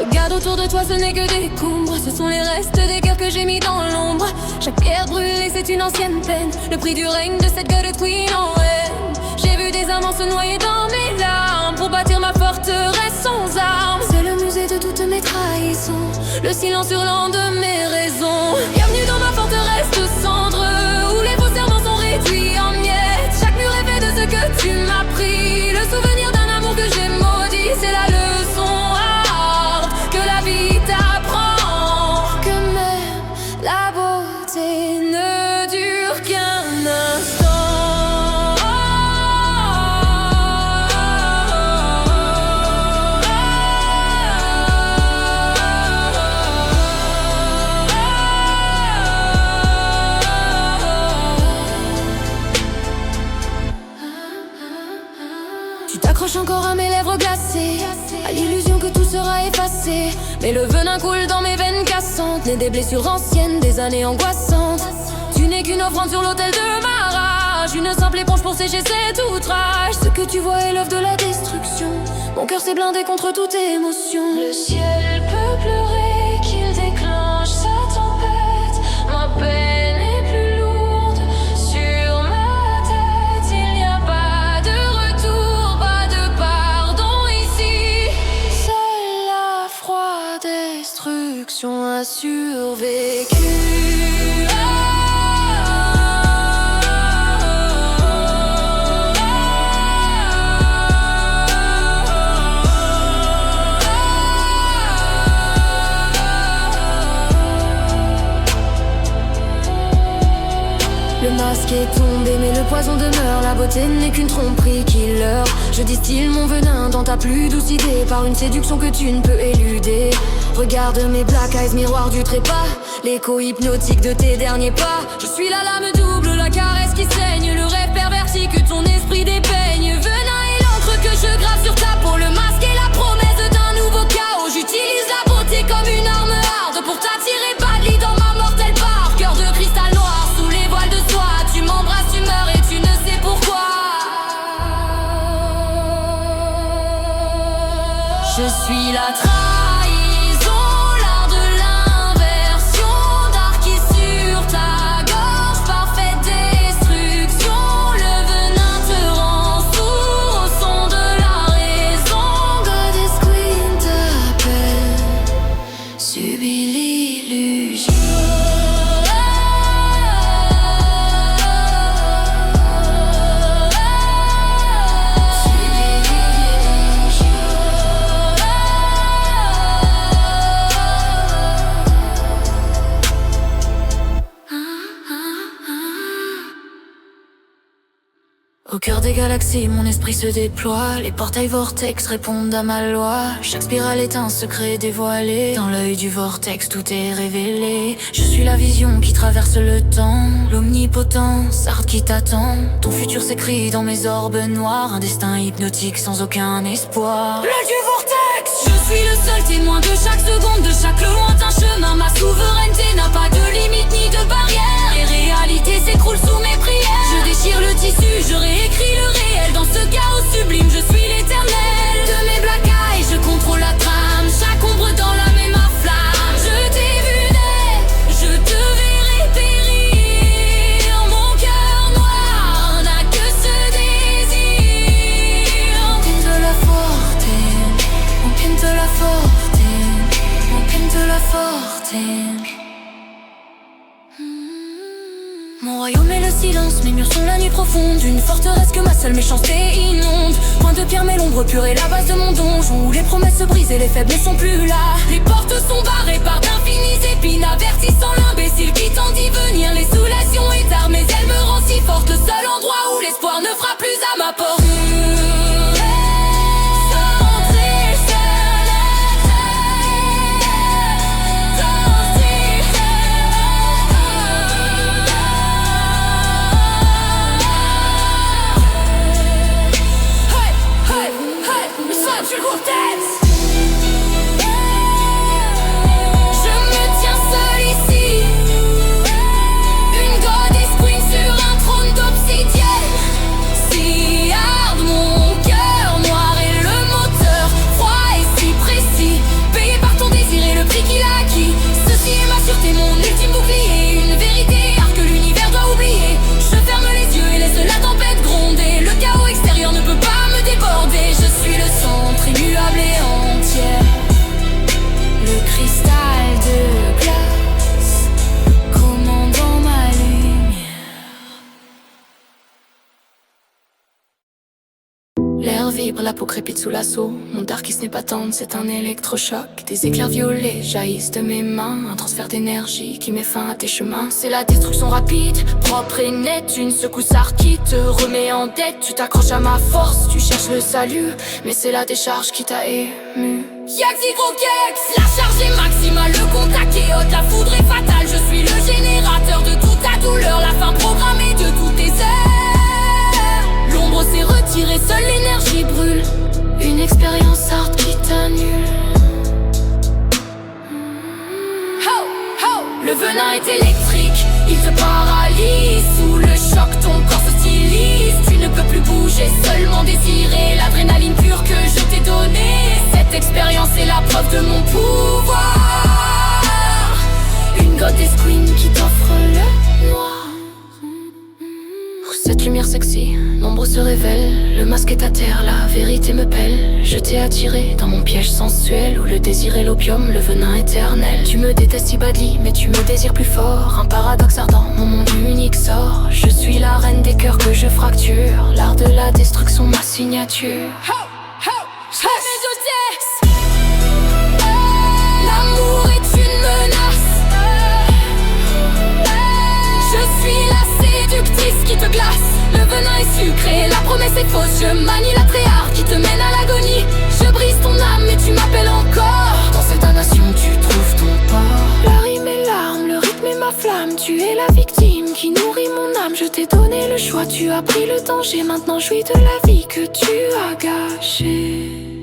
Regarde autour de toi, ce n'est que des combres. Ce sont les restes des cœurs que j'ai mis dans l'ombre. Chaque pierre brûlée, c'est une ancienne peine. Le prix du règne de cette God Queen en haine. J'ai vu des amants se noyer dans mes larmes pour bâtir ma forteresse sans armes. C'est le musée de toutes mes trahisons, le silence hurlant de mes raisons. Bienvenue dans ma forteresse de cendres, où les faux serments sont réduits en miettes. Chaque mur est fait de ce que tu m'as pris. Le souvenir d'un amour que j'ai maudit, c'est la leçon hard que la vie t'apprend. Que même la beauté ne dure qu'un instant. Tu t'accroches encore à mes lèvres glacées, à l'illusion que tout sera effacé. Mais le venin coule dans mes veines cassantes, nées des blessures anciennes, des années angoissantes. Tu n'es qu'une offrande sur l'autel de ma rage, une simple éponge pour sécher cet outrage. Ce que tu vois est l'œuvre de la destruction. Mon cœur s'est blindé contre toute émotion. Le ciel peut pleurer, qu'il déclenche sa tempête. Ma peine est plus lourde sur ma tête. Il n'y a pas de retour, pas de pardon ici. Seule la froide destruction a survécu. Le masque est tombé mais le poison demeure. La beauté n'est qu'une tromperie qui leurre. Je distille mon venin dans ta plus douce idée, par une séduction que tu ne peux éluder. Regarde mes black eyes, miroir du trépas, l'écho hypnotique de tes derniers pas. Je suis la lame double, la caresse qui saigne, le rêve perverti que ton esprit dépeigne. Venin et l'encre que je grave sur ta peau, le masque et la promesse d'un nouveau chaos. J'utilise la beauté comme une arme hard pour t'attirer badly dans ma mortelle barre. Cœur de cristal noir sous les voiles de soie, tu m'embrasses, tu meurs et tu ne sais pourquoi. Je suis la trahison, l'art de l'inversion, d'art qui sur ta gorge, parfaite destruction. Le venin te rend sourd au son de la raison. Goddess Queen t'appelle, subis l'illusion. Au cœur des galaxies, mon esprit se déploie. Les portails vortex répondent à ma loi. Chaque spirale est un secret dévoilé. Dans l'œil du vortex, tout est révélé. Je suis la vision qui traverse le temps, l'omnipotence, art qui t'attend. Ton futur s'écrit dans mes orbes noirs, un destin hypnotique sans aucun espoir. L'œil du vortex! Je suis le seul témoin de chaque seconde, de chaque lointain chemin. Ma souveraineté n'a pas de limite ni de barrière. Les réalités s'écroulent sous mes prières. Je déchire le tissu, je réécris le réel. Dans ce chaos sublime, je suis l'éternel. De mes black eyes, je contrôle la trame. Chaque ombre dans la même flamme. Je t'ai vu naître, je te verrai périr. Mon cœur noir n'a que ce désir. De la fortune, de la fortune, de la fortune. Mon royaume est le silence, mes murs sont la nuit profonde. Une forteresse que ma seule méchanceté inonde. Point de pierre mais l'ombre pure est la base de mon donjon, où les promesses se brisent et les faibles ne sont plus là. Les portes sont barrées par d'infinies épines, avertissant l'imbécile qui tend d'y venir. Les soulations est tard mais elle me rend si forte, le seul endroit où l'espoir ne frappe plus à ma porte. libre, la peau crépite sous l'assaut. Mon darkis n'est pas tendre, c'est un électrochoc. Des éclairs violets jaillissent de mes mains. Un transfert d'énergie qui met fin à tes chemins. C'est la destruction rapide, propre et nette. Une secousse hard qui te remet en dette. Tu t'accroches à ma force, tu cherches le salut, mais c'est la décharge qui t'a ému. Yax Hydrokex, la charge est maximale, le contact est haute, la foudre est fatale. Je suis le générateur de toute ta douleur, la fin programmée de toutes tes heures. L'ombre s'est retirée, seule l'énergie brûle. Une expérience hard qui t'annule. Le venin est électrique, il te paralyse. Sous le choc, ton corps se stylise. Tu ne peux plus bouger, seulement désirer l'adrénaline pure que je t'ai donnée. Cette expérience est la preuve de mon pouvoir. Une goddess queen qui t'offre le noir. Cette lumière sexy, l'ombre se révèle. Le masque est à terre, la vérité me pèle. Je t'ai attiré dans mon piège sensuel, où le désir est l'opium, le venin éternel. Tu me détestes si badly, mais tu me désires plus fort. Un paradoxe ardent, mon monde unique sort. Je suis la reine des cœurs que je fracture. L'art de la destruction, ma signature. L'amour est une menace. Je suis la séductrice qui te glace. Le venin est sucré, la promesse est fausse. Je manie la tréharde qui te mène à l'agonie. Je brise ton âme mais tu m'appelles encore. Dans cette damnation tu trouves ton port. La rime est l'arme, le rythme est ma flamme. Tu es la victime qui nourrit mon âme. Je t'ai donné le choix, tu as pris le danger. Maintenant jouis de la vie que tu as gâchée.